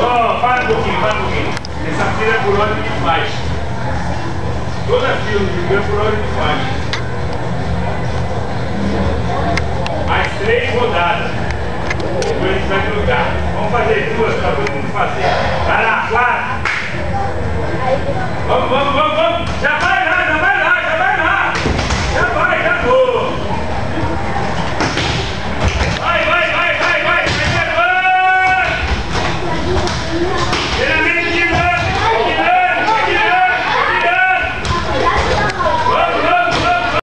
Ó, para um pouquinho, para um pouquinho. Essa fila é por ordem de faixa. Toda fila do Rio é por ordem de faixa. Mais 3 rodadas. Depois a gente vai trocar. Vamos fazer 2 para todo mundo fazer. Vai lá, 4. Vamos, vamos, vamos, vamos. Já vai lá, já vai lá, já vai lá. Já vai, já vou. Vai, vai, vai, vai, vai. Treinamento.